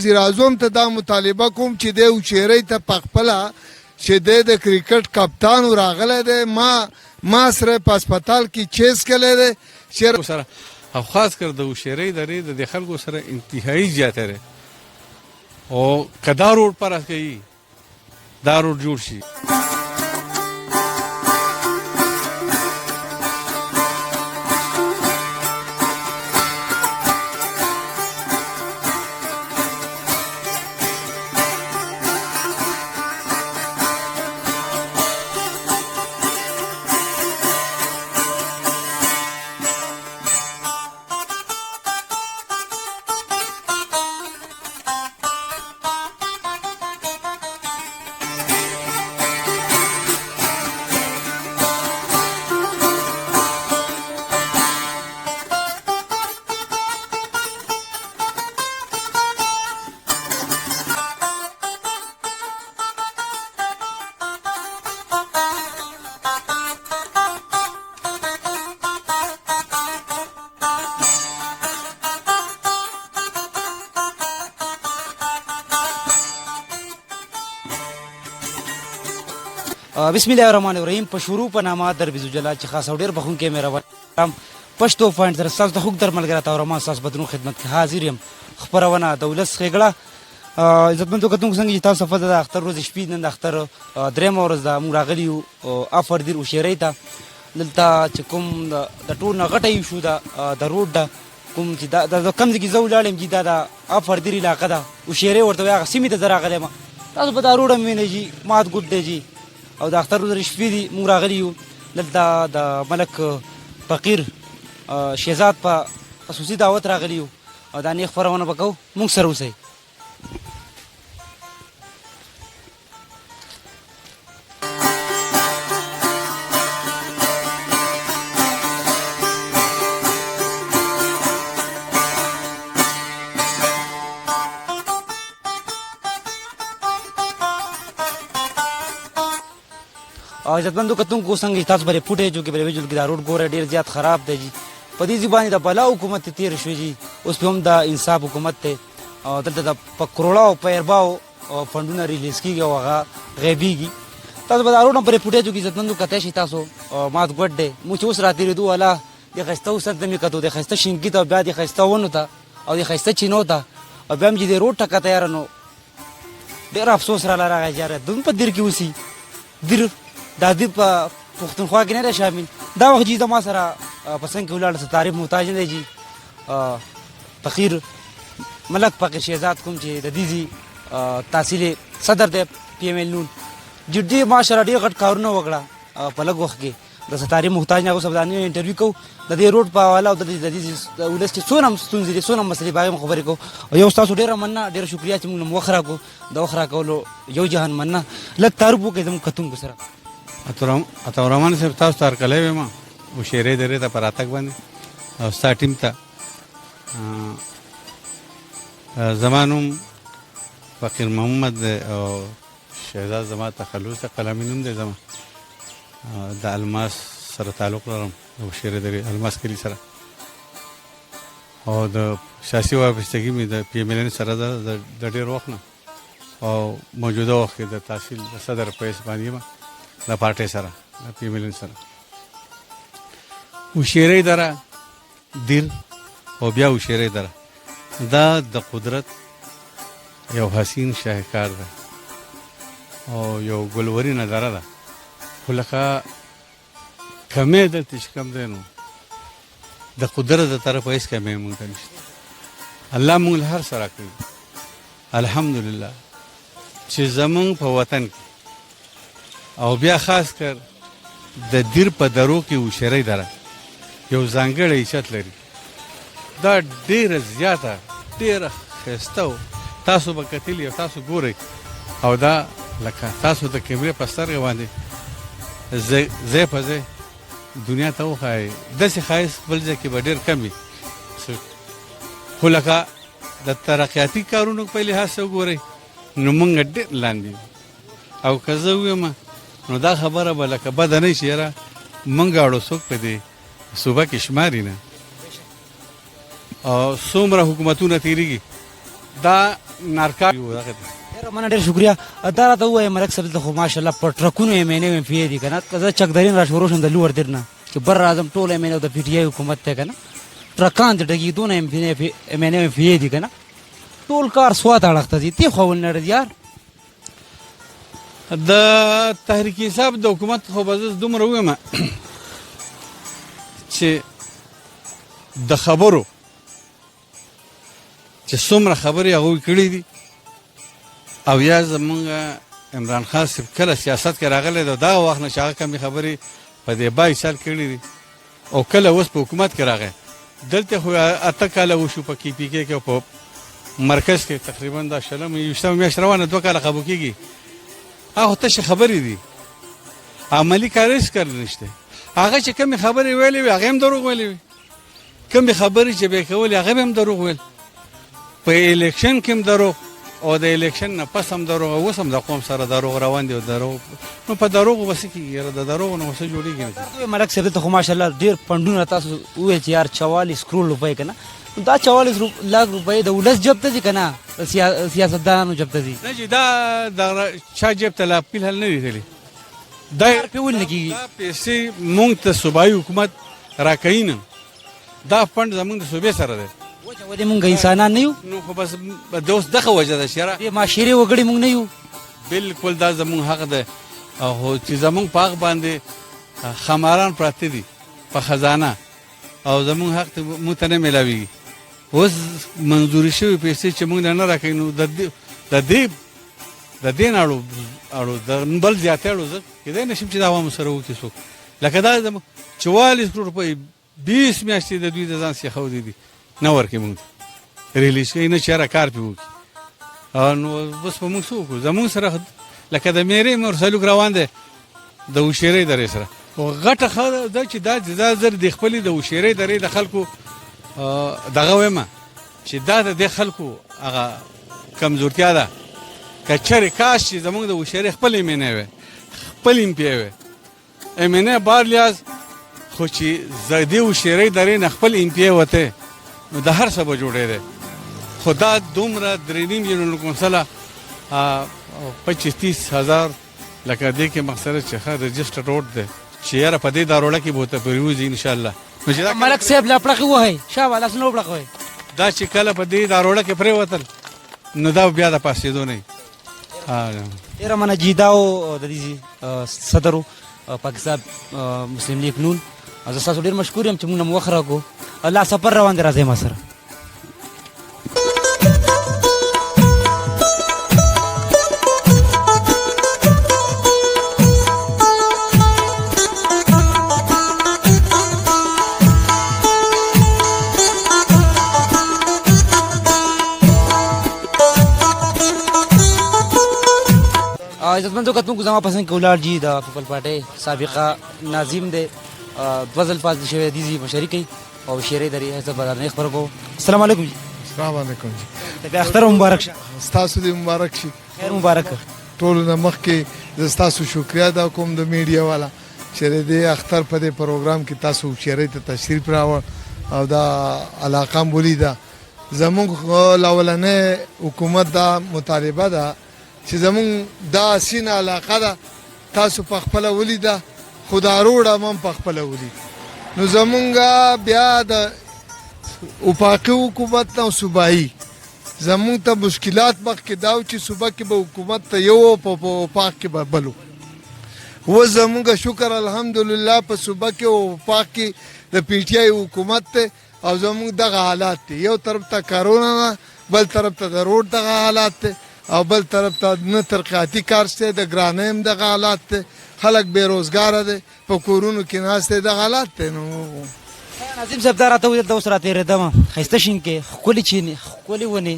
وزیر اعظم ته دا مطالبه کوم چې دی وشیری ته په خپله چې دی د کرکټ کپتان راغلی دی ما سره په هسپتال کې چیز کړی دی سره او خاص کر د وشیری درې د خلکو سره انتهایی زیاته دی او که دا روډ پر کوي دا روډ جوړ شي. بسم الله الرحمن الرحیم. په شروع په نامه در بزو جلال چې خاص او ډیر بخون کې مهربان پښتو پوینټ سره تاسو ته خوږ در ملګری تا ورما تاسو بدرو خدمت کې حاضر یم. خبرونه دولت خېګړه عزتمنو کتونکو څنګه چې تاسو فضل د اختر روز شپې نن د اختر درېم ورځ د موږ راغلی یو افر دیر وشیری ته دلته چې کوم د ټول نه غټه شو د روډ کوم چې د کم ځای کې زه ولاړم چې دا د افر دیر علاقه ده وشیری ورته هغه سیمې ته زه راغلی یم. تاسو به دا روډ هم وینئ جي مات ګوډ دی جي او د اختر ورځ شپې دي موږ راغلي یو دلته د ملک فقیر شهزاد په خصوصي دعوت راغلي یو او دا نیک خپرونه به کوو. موږ سره اوسئ. عزتمندو کتونکو څنګه تاسو بری فوټیج کې بری ویجوال کې دا روډ ګوره ډیر زیات خراب دی جی. په دې ځبانې د بلا حکومت تیر شو جی. اوس په هم د انصاف حکومت ته او دلته د پکروړه او پیرباو فندونه ریلیز کیږي او هغه غیبیږي. تاسو به دا روډ پر فوټیج کې عزتمندو کته شي تاسو مات ګډ دی مو چې اوس راتېرې دوه والا د خسته وسط د میکتو د خسته شینګی ته بیا د خسته ونه ته او د خسته چینو ته او بیا هم چې د روډ ټکا تیار نو ډیر افسوس را لاره جاره دون په دیر کې وسی دیر دا دې په پښتونخوا کې نه شامل دا وخت چې ما سره پسند کې ولاړ څه تعریف محتاج نه دی فقیر ملک فقیر شهزاد کوم چې د دې تحصیل صدر دی پی ایم ایل نون جدي ماشره ډیر غټ کارونه وکړه په لږ وخت کې د تعریف محتاج نه اوس باندې انټرویو کو د دې روډ په حواله او د دې ولست څونه ستونزې دي څونه مسلې باندې خبرې کو او یو تاسو ډیر مننه ډیر شکریا چې موږ وخره کو د وخره کولو یو جهان مننه لږ تعریف وکړم زموږ کتونکو سره. عطاورحمان صاحب تاسو ته هرکلی وایم وشیری درې ته په راتګ باندې او ستا ټیم ته زما نوم فقیر محمد او شهزاد زما تخلص قلمي نوم دی زما د الماس سره تعلق لرم د وشیری درې الماس کلي سره او د سیاسي وابستګي مې د پی ایم ایل سره د ډېر وخت نه او موجوده وخت کې د تحصیل د صدر په حیث باندې یم د پارټۍ سره د پی ایم ایل سره. وشیری دره دیر او بیا وشیری دره دا د قدرت یو حسین شاهکار ده او یو ګلورینه دره ده خو لکه کمی دلته چې کم دی نو د قدرت د طرفه هېڅ کمی مونږ ته نشته. الله مونږ له هر څه راکوي الحمدلله چې زمونږ په وطن کې او بیا خاص کر د دیر په درو کې وشیری دره یو ځانګړی عزت لري. دا ډیره زیاته ډیره ښایسته تاسو به کتلي او تاسو ګورئ او دا لکه تاسو د کیمرې په سترګه باندې ځای په ځای دنیا ته وښایئ داسې ښایست بل ځای کې به ډېر کم وي خو لکه د ترقیاتي کارونو په لحاظ سره وګورئ نو موږ ډېر لاندې او که زه ووایم نو دا خبره به لکه بده نه شي یاره موږ اړو څوک په دې صوبه کې شماري نه او څومره حکومتونه تیریږي دا نارکا دغه دی. ډېره مننه، ډېر شکریه. دا راته ووایه ملک صاحب دلته خو ماشاءالله په ټرکونو ایم این اے ایم پی اے دي که نه، که زه چکدرین را شروع شم د لوړ دیر نه چې بر اعظم ټول ایم این اے د پي ټي آی حکومت دی که نه، ټرکان د ډګي دونه ایم این اے ایم پی اے دي که نه، ټول کار سوات اړخ ته ځي. تی خو ولنړ یار د تحریک انصاف د حکومت خو به زه دومره ووایم چې د خبرو چې څومره خبرې هغوی کړي دي او یا زمونږ عمران خان صاحب کله سیاست کې راغلی دی دغه وخت نه چې هغه کمې خبرې په دې 22 سال کړي دي او کله اوس په حکومت کې راغی. دلته خو 8 کاله وشو په کې پی کې کې په مرکز کې تقریبا دا شلم 20 میاشت روانه 2 کاله قبول کېږي. هغه تشه خبرې دي، عملی کار هیڅ کار نشته. هغه چې کمې خبرې ویلې وي هغه هم دروغ ویلې وي، کمې خبرې چې به کولې هغه هم دروغ ویل. په الیکشن کې هم دروغ او د الیکشن نه پس هم دروغ، اوس هم د قوم سره دروغ روان دي او دروغ نو په دروغ وسې کېږي، د دروغ نه وسې جوړېږي نه. ملک صاحب ته خو ماشاءالله ډېر فنډونه تاسو وویل چې یار 44 کروڑ روپۍ که نه، دا 44 लाख روپۍ د ولس جب ته ځي که نه، سیاستدانانو جب ته ځي؟ نه چې دا د چا جیب ته لا فلحال نه دي تللي، دا پې ولې نه کېږي؟ دا پیسې مونږ ته صوبایي حکومت راکوي نه، دا فنډ زمونږ د صوبې سره دی. ولې مونږ انسانان نه یو؟ نو خو بس د اوس دغه وجه ده چې یاره دې معاشرې وګړي مونږ نه یو؟ بالکل دا زمونږ حق دی او چې زمونږ په حق باندې خماران پراته دي په خزانه او زمونږ حق مونږ ته نه میلاویږي. اوس منظوري شوي پیسې چې مونږ نه راکوي نو د دې نه اړو د بل زیاتې اړو زه کېدای نه شم چې دا عوامو سره وکړي څوک. لکه دا زموږ 44 کروڑ روپۍ 20 میاشتې د دوی د ځان سیښودې دي نه ورکوي مونږ ته ریلیز کوي نه چې یاره کار پې وکړي. نو بس په مونږ څه وکړو؟ زمونږ سره لکه د میرې مور سلوک روان دی د هوشیرۍ درې سره. غټه ښه ده چې دا زر د خپلې د هوشیرۍ درې د خلکو دغه وایم چې دا د دې خلکو هغه کمزورتیا ده. که چېرې کاش چې زمونږ د هوشیرۍ خپل ایم این اے وی، خپل ایم پی وی، ایم این اے بار لیاز خو چې د دې هوشیرۍ درې نه خپل ایم پی وته نو د هر څه به جوړېدی. خو دا دومره 3.5 میلیون کونسله 25-30 هزار لکه دې کې مقصد چې ښه رجسټر روډ دی چې یاره په دې داروړه کې به ورته پرېوځي انشاءالله. ملک صاحب له پړقې ووهئ شابه لاسونه وپړقوئ. دا چې کله په دې داروړه کې پرېوتل نو دا بیا د پاسېدو نه وي. ډېره مننه جي دا و د دې صدر و پاکستان مسلم لیگ نون. زه ستاسو ډېر مشکور یم چې موږ نه مو وخت راکړو. لا سفر روان دی، راځئ ما سره. عزتمندو کتونکو زما پسند کې ولاړ جي د پیپل پارټۍ سابقه ناظم دی، 2 ځل پاتې شوی دي مشري کوي او شیرې درې حساب بدرنه خبر کو. السلام علیکم جی. السلام علیکم جی. بیا اختر مبارک شه. ستاسو دې مبارک شي. خیر مبارک. ټولو نه مخکې زه ستاسو شکریا ادا کوم د میډیا والا چې د دې اختر په دې پروګرام کې تاسو شیرې ته تشریف راوړ او دا علاقه بولیده. زموږ لاولنې حکومت دا مطالبه ده چې زمون دا سین علاقه ده تاسو په خپل ولیده، خدا روړه من په خپل ولید. نو زمونږ بیا د وفاقي حکومت نه صوبایي زمونږ ته مشکلات مخکې دا و چې صوبه کې به حکومت ته یو په وفاق کې به بل و. زمونږ شکر الحمدلله په صوبه کې او وفاق کې د پی ټي آی حکومت ته او زمونږ دغه حالات دي. یو طرف ته کرونا ده، بل طرف ته د روډ دغه حالات دي او بل طرف ته نه ترقیاتي کار شته، د ګرانۍ هم دغه حالات دی، خلک بېروزګاره دی، په کورونو کې ناست دی، دغه حالات دی. نو ناظم صاحب دا راته وویل دلته اوس راتېرېدم ښایسته شین کې ښکلې چینې ښکلې ونې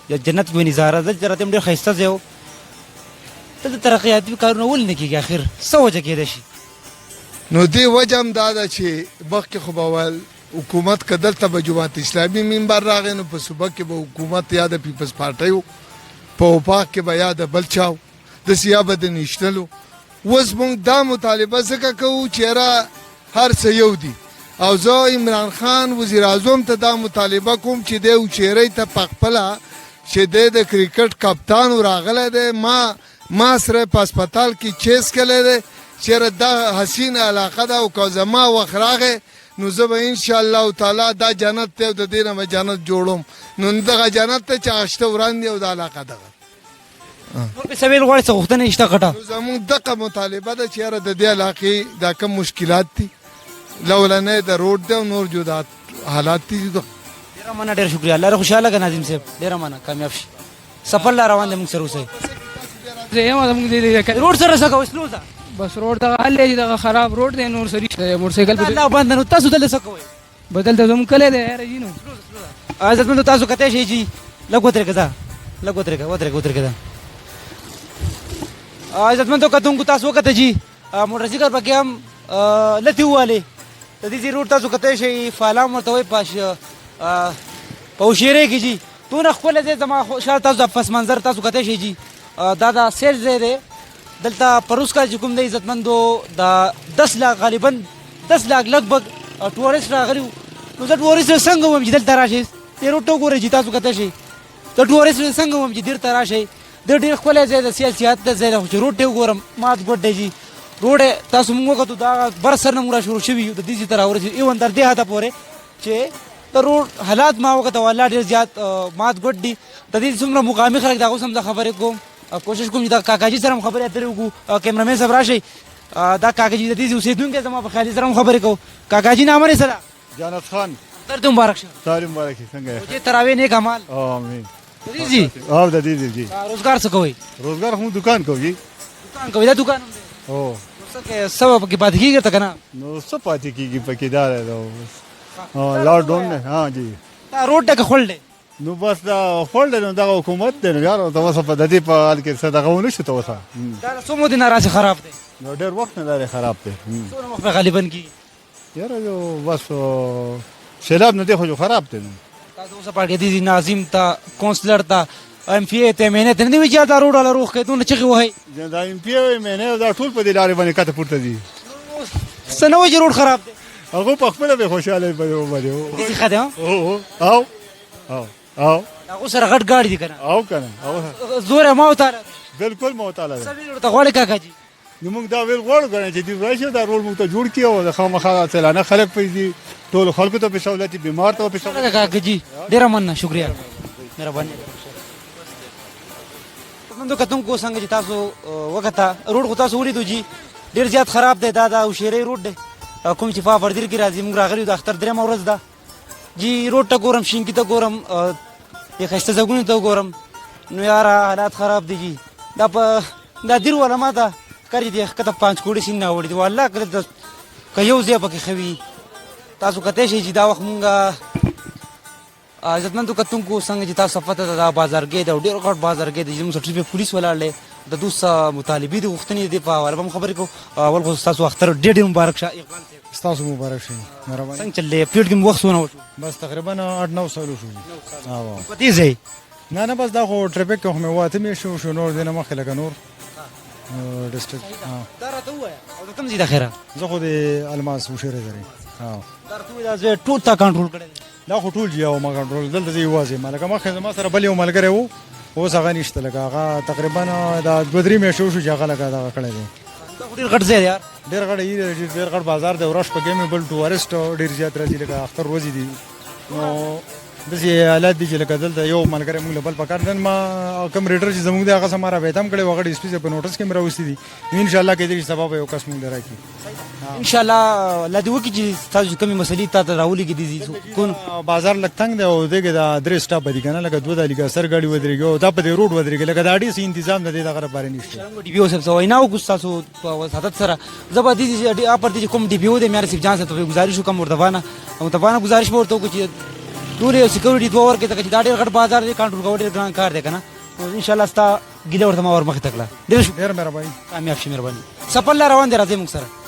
یا جنت ونې زهره دلته راته ډېر ښایسته ځای و. دلته ترقیاتي کارونه ولې نه کېږي اخر څه وجه کېدای شي؟ نو دې وجه هم دا ده چې مخکې خو به ویل حکومت که دلته به جماعت اسلامي منبر راغی نو په صوبه کې به حکومت یا د پیپلز پارټۍ و، په وفاق کې به یا د بل چا و، داسې یا به د نیشنل و. اوس موږ دا مطالبه ځکه کوو چې یاره هر څه یو دي او زه عمران خان وزیر اعظم ته دا مطالبه کوم چې دی هوشیرۍ ته په خپله چې د کرکټ کپتان راغلی دی ما سره په هسپتال کې چیس کړی دی چېرې دا حسینه علاقه ده او که زما وخت راغی نو زه به انشاءالله تعالی دا جنت دی او د دې نه به جنت جوړوم نو دغه جنت ته چې هغه شته وړاندې او دا علاقه دغه نور په سویل غواړي څه غوښتنه یې شته غټه نو زمونږ دغه مطالبه ده چې یاره د دې علاقې دا کم مشکلات دي لولنی د روډ دی او نور جدا حالات دي ډېره مننه ډېر شکریه الله دې خوشحاله کړه ناظم صاحب ډېره مننه کامیاب شي سفر لا روان دی موږ سره اوسئ روډ سره څه کوئ سلو ده بس روډ دغه حل دی دغه خراب روډ دی نور سری موټرسایکل الله باندې نو تاسو دلته څه کوئ بدل ته زموږ کلی دی یاره جي نو عزتمندو تاسو کتی شئ جي لږ ودرېږه ځه لږ ودرېږه عزتمندو کتونکو تاسو وکته جي موټرسایکل پکې هم لتې ووالې د دې ځای روډ تاسو کتی شئ فالام ورته وایي په هوشیرۍ کې جي دونه ښکلی ځای زما شاید تاسو د پس منظر تاسو کتی شئ جي دا د سیل ځای دی دلته پروس کال چې کوم دی عزتمندو د 10 لاک غالبا 10 لاک لګ بګ ټورسټ راغلي نو زه ټورسټ څنګه وم چې دلته راشئ دې روډ ته وګورئ چې تاسو کتی شئ د ټورسټ څنګه وم چې دلته راشئ د ډېر ښکلی ځای د سیاحت د ځای دی خو چې روډ ته وګورم مات ګوډ دی جي روډ تاسو موږ وکتو دا بر سر نه موږ را شروع شوي د دې ځای ته راورسېدو ایون تر دې حده پورې چې د روډ حالات ما وکته والله ډېر زیات مات ګوډ دي د دې څومره مقامي خلک د هغوی سم زه خبرې کوم کوشش کوم چې دا کاکاجي سره هم خبرې اترې وکړو کیمرامین صاحب راشئ دا کاکاجي د دې اوسېدونکی زما په خیالي سره هم خبرې کوو کاکاجي نامه یې څه ده جانت خان اختر ته مبارک شه تعلیم مبارک څنګه یې چې تراویح نیک اعمال آمین جی او د دې جی روزګار څه کوئ روزګار هم دکان کوي دکان کوئ دا دکان هم دی او څه کې سبب کې پاتې کېږي ته که نه نو څه پاتې کېږي پکې دا دی لاک ډاون دی ها جی دا روډ ډکه خول دی نو بس دا خپل دی نو دغه حکومت دی نو یار ته اوسه په د دې په حال کې څه دغه ونه شو ته اوسه دا څو مو دینه راسي خراب دی نو ډېر وخت نه لري خراب دی څومره وخت به غالبا کېږي یار یو بس سیلاب نه دی خو خراب دی نو تاسو اوسه پاړکې دي ناظم ته کونسلر ته ایم پی ای ته مینه ته نه وی چې دا روډ ولا روخ کې دونه چغي وای دا ایم پی ای مینه دا ټول په دې لارې باندې کته پورته دي سنو چې روډ خراب دی هغه په خپل به خوشاله باندې دې خدای او هغه سره غټ گاډي دي کنه او کنه او زور ما وتاره بالکل مو تعالی سوي ته غوړې کاکا جی نو موږ دا ویل غواړو کنه چې دی راشه دا رول موږ ته جوړ کیو د خامخا چلانه خلک پیږي ټول خلکو ته په سہولت بیمار ته په سہولت کاکا جی ډیر مننه شکریا مهرباني نو کتم کو څنګه چې تاسو وکتا روډ خو تاسو ولیدو جی ډیر زیات خراب دی دا شیرې روډ دی کوم چې فاوردیر کې راځي موږ راغلی د اختر درېمه ورځ ده جی روډ ته ګورم شینکي ته ګورم یې ښایسته ځایونو ته ګورم نو یاره حالات خراب دي جی دا دیر والا ما ته کړي دي ښکته پانچ کوړې سین نه وړي دي والله که یو ځای پکې ښه وي تاسو کتی شئ چې دا وخت مونږ عزتمندو کتونکو څنګه چې تاسو پته ده دا بازارګۍ ده او ډېر غټ بازارګۍ ده چې زموږ سټریټ پې پولیس ولاړ دی د دوی څه مطالبې دي غوښتنې دي په حواله به هم خبرې کوو اول خو ستاسو اختر ډېر مبارک شه اقبال صاحب ستاسو مبارک شه مهرباني څنګه چلې پیټ کې مو وخت څونه وشو بس تقریبا 8-9 سال شو په دې ځای نه بس دا خو ټریفیک کې مې واته مې شو نور دینه مخه لکه نور ډیسټریکټ دا راته ووایه او د کوم ځای د خیره زه خو د الماس وشيره درې دا راته ووایه دا ځای ټول تا کنټرول کړی دا خو ټول یو ما کنټرول دلته زی وازه مالک مخه زما سره بل یو ملګری وو اوس هغه نشته لکه هغه تقریبا دا 2-3 میاشتې شو چې هغه لکه دا کړی دی دا ډېر غټ ځای دی یار ډېر غټ بازار دی ورش په کې مې بل ټورست ډېر زیات راځي لکه اختر ورځې دي نو داسې حالات دي چې لکه دلته یو ملګری موږ له بل پکار نن ما کوم ریډر چې زموږ دی هغه سم را بیتم کړی وغه ډیسپلی په نوټس کې مې راوستي دي ان شاء الله کې دې سبب یو قسم موږ راکې ان شاء الله الله دې وکړي چې تاسو کومې مسلې ته راولېږي دي کون بازار لګ تنګ دی او دغه د درې سټاپ دی کنه لکه دوه د لګا سر غاډي ودرېږي او دا په دې روډ ودرېږي لکه دا ډېر سي تنظیم نه دی دغه لپاره نشته ډي پی او صاحب سوای نه وګ تاسو په وساتت سره زبر دي اپر دي کوم ډي پی او دې مې رسېب جان سره گزارش وکم ورته گزارش ورته وکړي چې ټول سکیورټي دوه ورکې ته چې دا ډېر غټ بازار دی کنټرول کول ډېر ګران کار دی کنه ان شاء الله ستا ګیله ورته ما ور مخې تکړه ډېر مهرباني کامیاب شي مهرباني سفر لا روان دی راځي موږ سره